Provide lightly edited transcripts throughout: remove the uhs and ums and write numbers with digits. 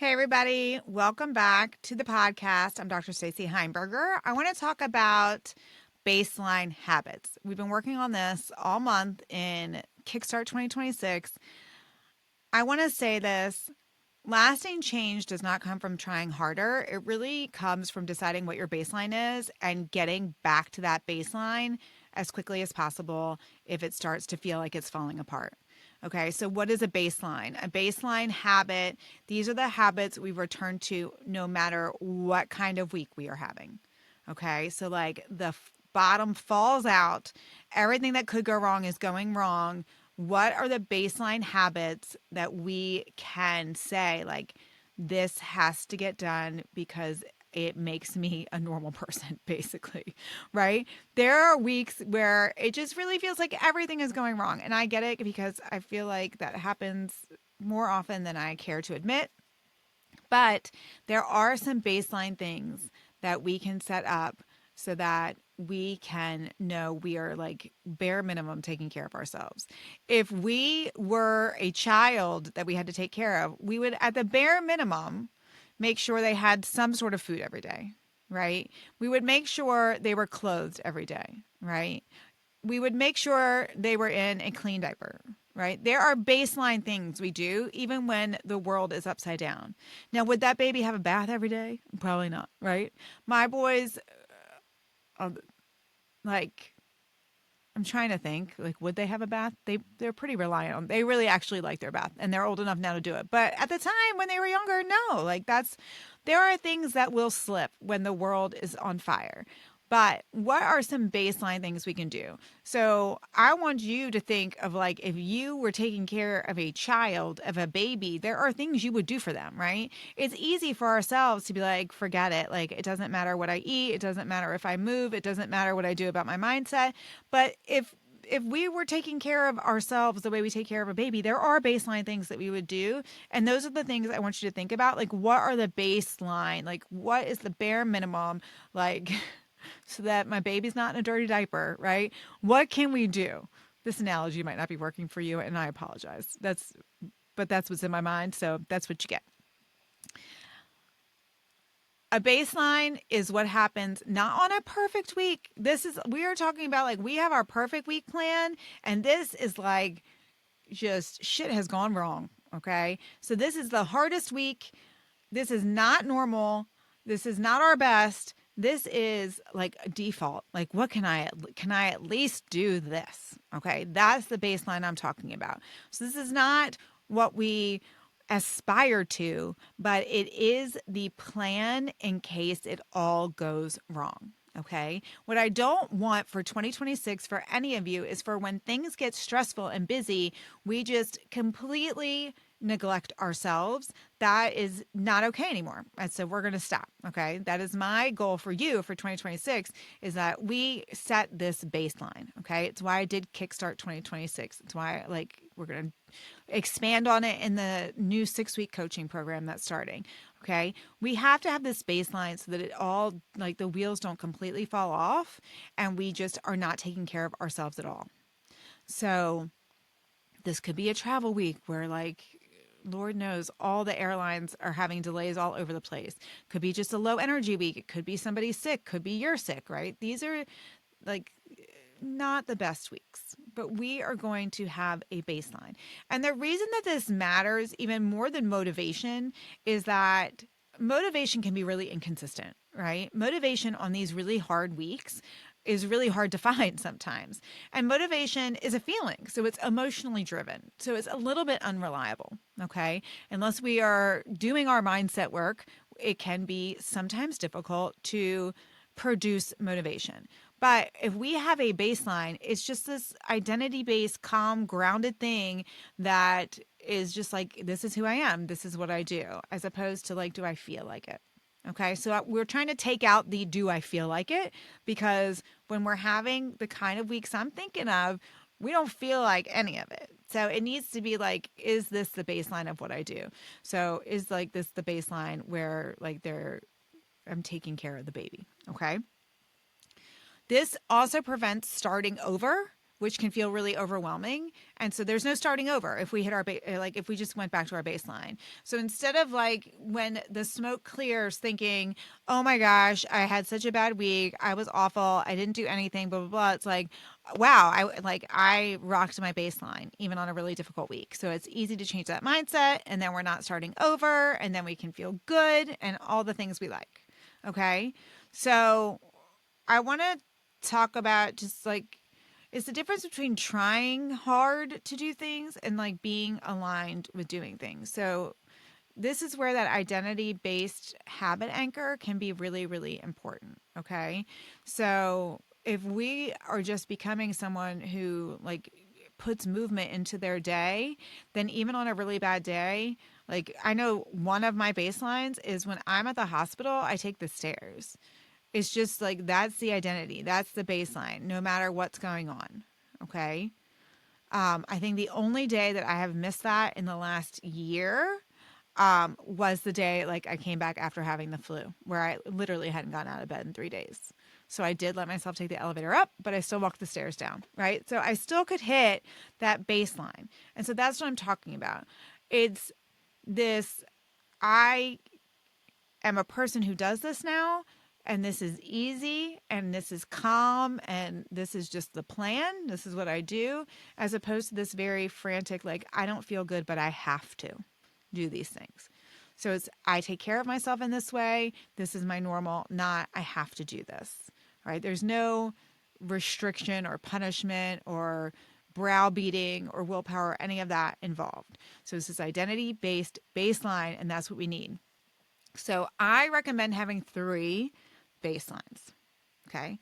Hey, everybody. Welcome back to the podcast. I'm Dr. Stacy Heimberger. I want to talk about baseline habits. We've been working on this all month in Kickstart 2026. I want to say this. Lasting change does not come from trying harder. It really comes from deciding what your baseline is and getting back to that baseline as quickly as possible if it starts to feel like it's falling apart. Okay, so what is a baseline? A baseline habit, these are the habits we return to no matter what kind of week we are having. Okay, so like the bottom falls out, everything that could go wrong is going wrong. What are the baseline habits that we can say, like, this has to get done because it makes me a normal person, basically, right? There are weeks where it just really feels like everything is going wrong. And I get it because I feel like that happens more often than I care to admit. But there are some baseline things that we can set up so that we can know we are like bare minimum taking care of ourselves. If we were a child that we had to take care of, we would at the bare minimum make sure they had some sort of food every day, right? We would make sure they were clothed every day, right? We would make sure they were in a clean diaper, right? There are baseline things we do even when the world is upside down. Now, would that baby have a bath every day? Probably not, right? My boys, uh, like, I'm trying to think, like, would they have a bath? They're pretty reliant on. They really actually like their bath, and they're old enough now to do it. But at the time when they were younger, no. Like there are things that will slip when the world is on fire. But what are some baseline things we can do? So I want you to think of like if you were taking care of a child, of a baby, there are things you would do for them, right? It's easy for ourselves to be like, forget it. Like it doesn't matter what I eat. It doesn't matter if I move. It doesn't matter what I do about my mindset. But if we were taking care of ourselves the way we take care of a baby, there are baseline things that we would do. And those are the things I want you to think about. Like, what are the baseline? Like, what is the bare minimum? Like, so that my baby's not in a dirty diaper, right? What can we do? This analogy might not be working for you, and I apologize. But that's what's in my mind, so that's what you get. A baseline is what happens not on a perfect week. We are talking about like we have our perfect week plan, and this is like just shit has gone wrong. Okay. So this is the hardest week. This is not normal. This is not our best. This is like a default. Like, what can I at least do this? Okay. That's the baseline I'm talking about. So this is not what we aspire to, but it is the plan in case it all goes wrong. Okay. What I don't want for 2026 for any of you is for when things get stressful and busy, we just completely neglect ourselves. That is not okay anymore. And so we're going to stop. Okay. That is my goal for you for 2026 is that we set this baseline. Okay. It's why I did Kickstart 2026. It's why we're going to expand on it in the new 6-week coaching program that's starting. Okay. We have to have this baseline so that it all, like the wheels don't completely fall off and we just are not taking care of ourselves at all. So this could be a travel week where like, Lord knows all the airlines are having delays all over the place. Could be just a low energy week. It could be somebody sick. Could be you're sick, right? These are like not the best weeks, but we are going to have a baseline. And the reason that this matters even more than motivation is that motivation can be really inconsistent, right? Motivation on these really hard weeks is really hard to find sometimes. And motivation is a feeling. So it's emotionally driven. So it's a little bit unreliable. Okay. Unless we are doing our mindset work, it can be sometimes difficult to produce motivation. But if we have a baseline, it's just this identity based, calm, grounded thing that is just like, this is who I am. This is what I do, as opposed to like, do I feel like it? Okay. So we're trying to take out the do I feel like it because when we're having the kind of weeks I'm thinking of, we don't feel like any of it. So it needs to be like, is this the baseline of what I do? So is like this the baseline where like I'm taking care of the baby. Okay. This also prevents starting over which can feel really overwhelming. And so there's no starting over if we hit our if we just went back to our baseline. So instead of like when the smoke clears thinking, "Oh my gosh, I had such a bad week. I was awful. I didn't do anything, blah blah blah." It's like, "Wow, I rocked my baseline even on a really difficult week." So it's easy to change that mindset, and then we're not starting over, and then we can feel good and all the things we like. Okay? So I want to talk about just like it's the difference between trying hard to do things and like being aligned with doing things. So this is where that identity based habit anchor can be really, really important. Okay. So if we are just becoming someone who like puts movement into their day, then even on a really bad day, like I know one of my baselines is when I'm at the hospital, I take the stairs. It's just like that's the identity. That's the baseline, no matter what's going on. Okay. I think the only day that I have missed that in the last year was the day like I came back after having the flu, where I literally hadn't gotten out of bed in 3 days. So I did let myself take the elevator up, but I still walked the stairs down, right? So I still could hit that baseline. And so that's what I'm talking about. It's this I am a person who does this now, and this is easy, and this is calm, and this is just the plan. This is what I do, as opposed to this very frantic, like, I don't feel good, but I have to do these things. So it's, I take care of myself in this way. This is my normal, not I have to do this, right? There's no restriction or punishment or browbeating or willpower, or any of that involved. So it's this identity based baseline, and that's what we need. So I recommend having 3 baselines. Okay.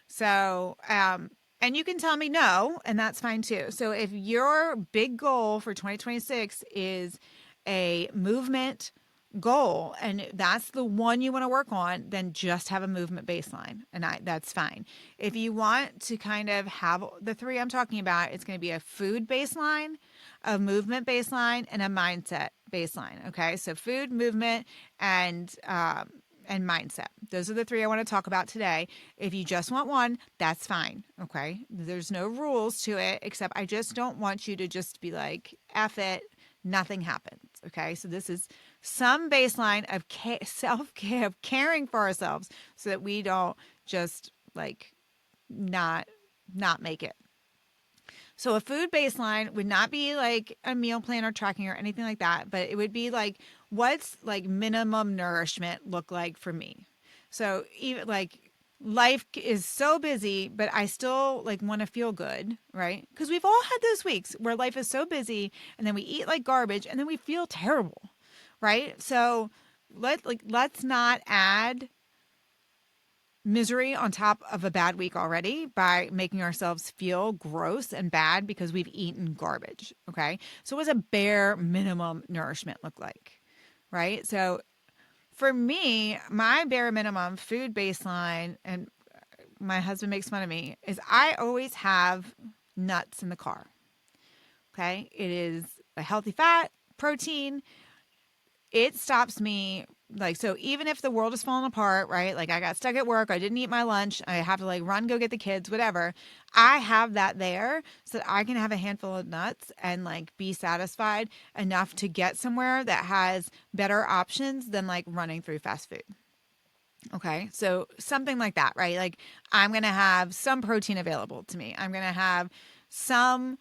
So, and you can tell me no, and that's fine too. So if your big goal for 2026 is a movement goal and that's the one you want to work on, then just have a movement baseline, and that's fine. If you want to kind of have the 3 I'm talking about, it's going to be a food baseline, a movement baseline, and a mindset baseline. Okay, so food, movement, and mindset. Those are the 3 I want to talk about today. If you just want one, that's fine. Okay, there's no rules to it, except I just don't want you to just be like, F it, nothing happens. Okay, so this is some baseline of self-care, of caring for ourselves, so that we don't just like not make it. So a food baseline would not be like a meal plan or tracking or anything like that, but it would be like, what's like minimum nourishment look like for me? So even like life is so busy, but I still like want to feel good, right? Because we've all had those weeks where life is so busy and then we eat like garbage and then we feel terrible, right? So let's not add misery on top of a bad week already by making ourselves feel gross and bad because we've eaten garbage. Okay. So what does a bare minimum nourishment look like? Right. So for me, my bare minimum food baseline, and my husband makes fun of me, is I always have nuts in the car. Okay. It is a healthy fat, protein. It stops me, like, so even if the world is falling apart, right? Like I got stuck at work, I didn't eat my lunch, I have to like run, go get the kids, whatever. I have that there so that I can have a handful of nuts and like be satisfied enough to get somewhere that has better options than like running through fast food. Okay. So something like that, right? Like I'm going to have some protein available to me. I'm going to have some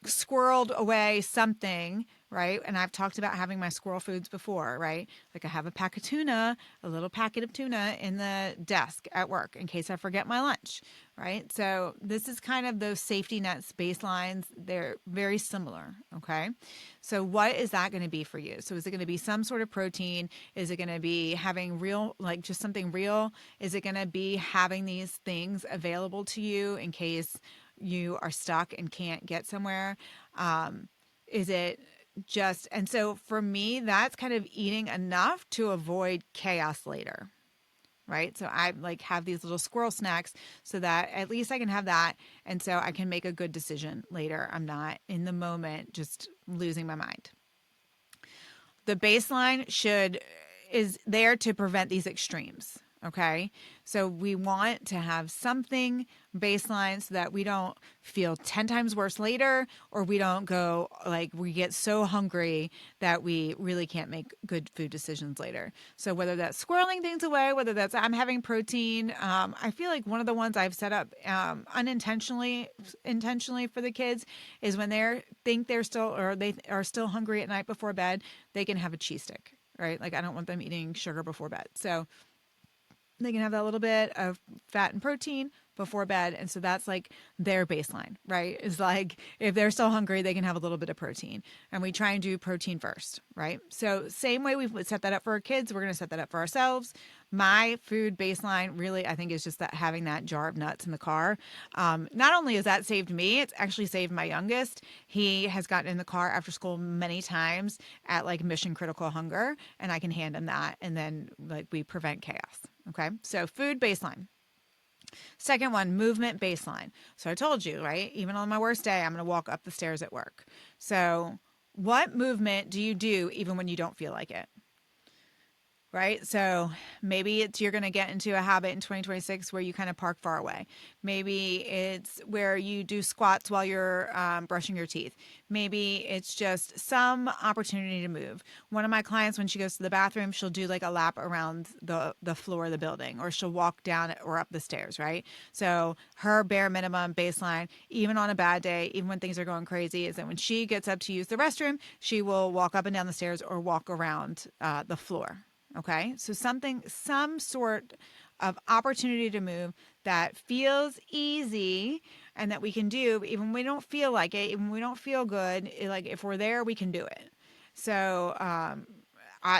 squirreled away something, right? And I've talked about having my squirrel foods before, right? Like I have a pack of tuna, a little packet of tuna in the desk at work in case I forget my lunch, right? So this is kind of those safety nets baselines. They're very similar, okay? So what is that going to be for you? So is it going to be some sort of protein? Is it going to be having real, like just something real? Is it going to be having these things available to you in case you are stuck and can't get somewhere? Is it just, and so for me, that's kind of eating enough to avoid chaos later, right? So I like have these little squirrel snacks so that at least I can have that. And so I can make a good decision later. I'm not in the moment just losing my mind. The baseline is there to prevent these extremes. Okay. So we want to have something baseline so that we don't feel 10 times worse later, or we don't go like we get so hungry that we really can't make good food decisions later. So whether that's squirreling things away, whether that's I'm having protein, I feel like one of the ones I've set up intentionally for the kids is when they think they're still or they are still hungry at night before bed, they can have a cheese stick, right? Like I don't want them eating sugar before bed. So they can have that little bit of fat and protein before bed. And so that's like their baseline, right? Is like if they're still hungry, they can have a little bit of protein. And we try and do protein first, right? So same way we've set that up for our kids, we're going to set that up for ourselves. My food baseline really, I think, is just that having that jar of nuts in the car. Not only has that saved me, it's actually saved my youngest. He has gotten in the car after school many times at like mission critical hunger, and I can hand him that. And then like we prevent chaos. Okay. So food baseline. Second one, movement baseline. So I told you, right? Even on my worst day, I'm going to walk up the stairs at work. So what movement do you do even when you don't feel like it? Right? So maybe it's you're going to get into a habit in 2026 where you kind of park far away. Maybe it's where you do squats while you're brushing your teeth. Maybe it's just some opportunity to move. One of my clients, when she goes to the bathroom, she'll do like a lap around the floor of the building, or she'll walk down or up the stairs, right? So her bare minimum baseline, even on a bad day, even when things are going crazy, is that when she gets up to use the restroom, she will walk up and down the stairs or walk around the floor. Okay, so some sort of opportunity to move that feels easy and that we can do even when we don't feel like it, even when we don't feel good. Like if we're there, we can do it. So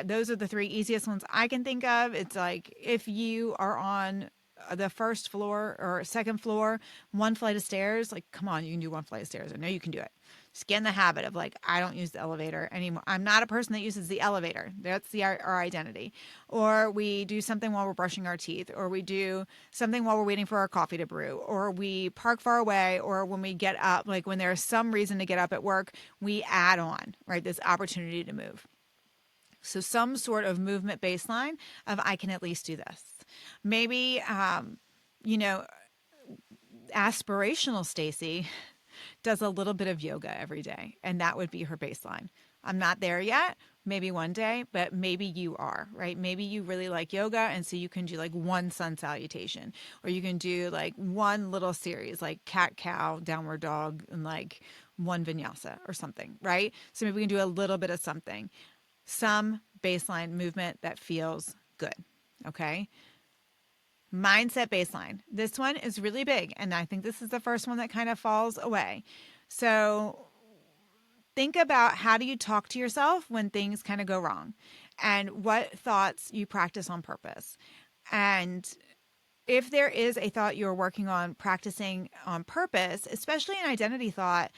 those are the three easiest ones I can think of. It's like if you are on the first floor or second floor, one flight of stairs, like come on, you can do one flight of stairs. I know you can do it. Just get in the habit of like, I don't use the elevator anymore. I'm not a person that uses the elevator. That's our identity. Or we do something while we're brushing our teeth, or we do something while we're waiting for our coffee to brew, or we park far away, or when we get up, like when there's some reason to get up at work, we add on, right, this opportunity to move. So some sort of movement baseline of I can at least do this. Maybe, you know, aspirational Stacy does a little bit of yoga every day, and that would be her baseline. I'm not there yet. Maybe one day, but maybe you are, right? Maybe you really like yoga, and so you can do like one sun salutation, or you can do like one little series, like cat, cow, downward dog, and like one vinyasa or something, right? So maybe we can do a little bit of something, some baseline movement that feels good, okay? Mindset baseline. This one is really big, and I think this is the first one that kind of falls away. So think about how do you talk to yourself when things kind of go wrong, and what thoughts you practice on purpose. And if there is a thought you're working on practicing on purpose, especially an identity thought,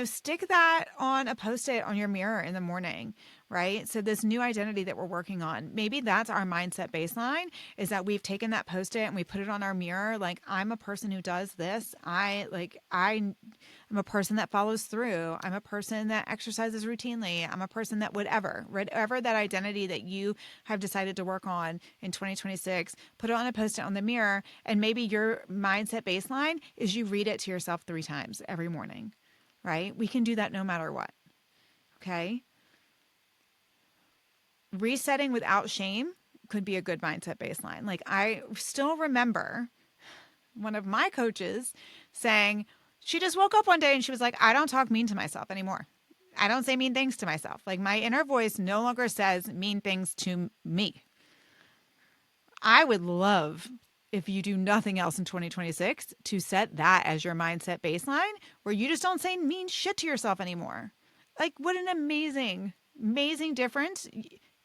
stick that on a post-it on your mirror in the morning, right? So this new identity that we're working on, maybe that's our mindset baseline, is that we've taken that post-it and we put it on our mirror. Like, I'm a person who does this. I'm a person that follows through. I'm a person that exercises routinely. I'm a person that whatever that identity that you have decided to work on in 2026, put it on a post-it on the mirror. And maybe your mindset baseline is you read it to yourself 3 times every morning, right? We can do that no matter what. Okay. Resetting without shame could be a good mindset baseline. Like, I still remember one of my coaches saying, she just woke up one day and she was like, I don't talk mean to myself anymore. I don't say mean things to myself. Like, my inner voice no longer says mean things to me. I would love, if you do nothing else in 2026, to set that as your mindset baseline where you just don't say mean shit to yourself anymore. Like, what an amazing, amazing difference.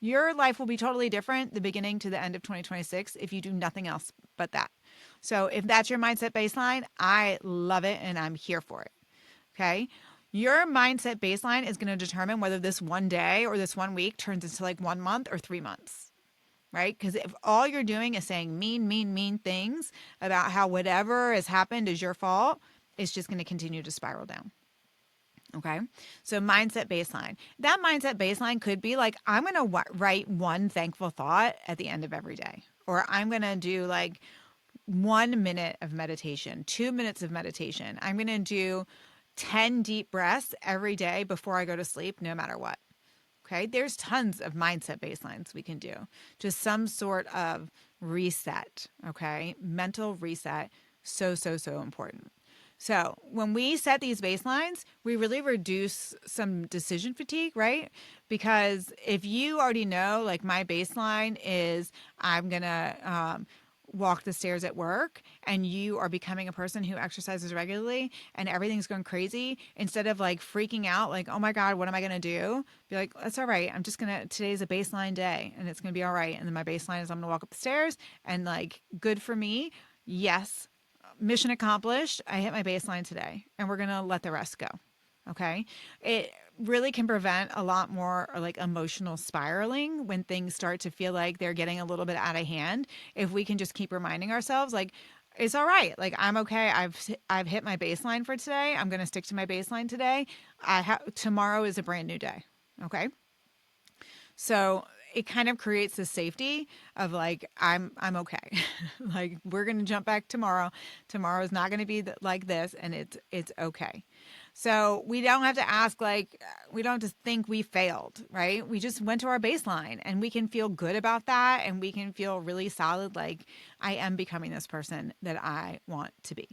Your life will be totally different the beginning to the end of 2026 if you do nothing else but that. So if that's your mindset baseline, I love it and I'm here for it. Okay. Your mindset baseline is going to determine whether this one day or this 1 week turns into like 1 month or 3 months, right? Because if all you're doing is saying mean things about how whatever has happened is your fault, it's just going to continue to spiral down. Okay. So mindset baseline. That mindset baseline could be like, I'm going to write one thankful thought at the end of every day. or I'm going to do like 1 minute of meditation, 2 minutes of meditation. I'm going to do 10 deep breaths every day before I go to sleep, no matter what. Okay. There's tons of mindset baselines we can do. Just some sort of reset. Okay. Mental reset. So, so, so important. So when we set these baselines, we really reduce some decision fatigue, right? Because if you already know, like my baseline is I'm going to walk the stairs at work, and you are becoming a person who exercises regularly and everything's going crazy, instead of like freaking out, like, oh my God, what am I going to do? Be like, that's all right. I'm just going to, today's a baseline day and it's going to be all right. And then my baseline is I'm going to walk up the stairs and like, good for me. Yes, mission accomplished. I hit my baseline today and we're going to let the rest go. Okay. It really can prevent a lot more like emotional spiraling when things start to feel like they're getting a little bit out of hand. If we can just keep reminding ourselves, like, it's all right. Like, I'm okay. I've hit my baseline for today. I'm going to stick to my baseline today. Tomorrow is a brand new day. Okay. So it kind of creates this safety of like, I'm okay. Like, we're going to jump back tomorrow. Tomorrow is not going to be like this, and it's okay. So we don't have to ask, like, we don't just think we failed, right? We just went to our baseline and we can feel good about that. And we can feel really solid, like, I am becoming this person that I want to be.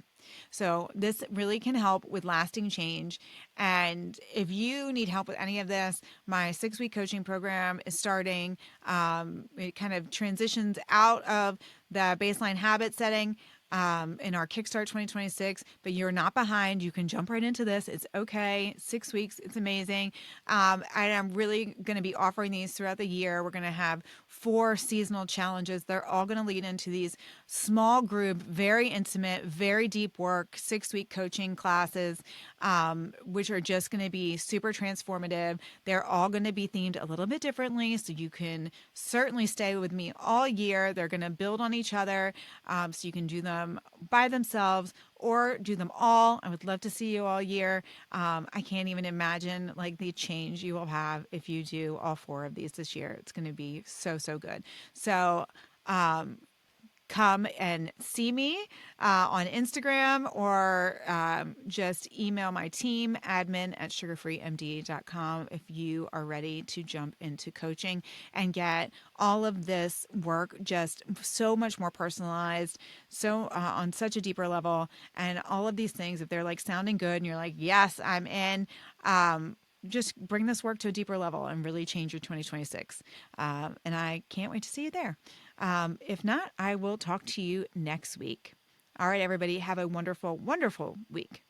So this really can help with lasting change. And if you need help with any of this, my 6-week coaching program is starting. It kind of transitions out of the baseline habit setting in our Kickstart 2026, but you're not behind. You can jump right into this. It's okay. 6 weeks. It's amazing. And I'm really going to be offering these throughout the year. We're going to have 4 seasonal challenges. They're all going to lead into these small group, very intimate, very deep work, 6-week coaching classes, which are just going to be super transformative. They're all going to be themed a little bit differently, so you can certainly stay with me all year. They're going to build on each other, so you can do them by themselves or do them all. I would love to see you all year. I can't even imagine like the change you will have if you do all 4 of these this year. It's going to be so, so good. So, come and see me on Instagram, or just email my team, admin@sugarfreemd.com, if you are ready to jump into coaching and get all of this work just so much more personalized, so on such a deeper level. And all of these things, if they're like sounding good and you're like, yes, I'm in, just bring this work to a deeper level and really change your 2026. And I can't wait to see you there. If not, I will talk to you next week. All right, everybody, have a wonderful, wonderful week.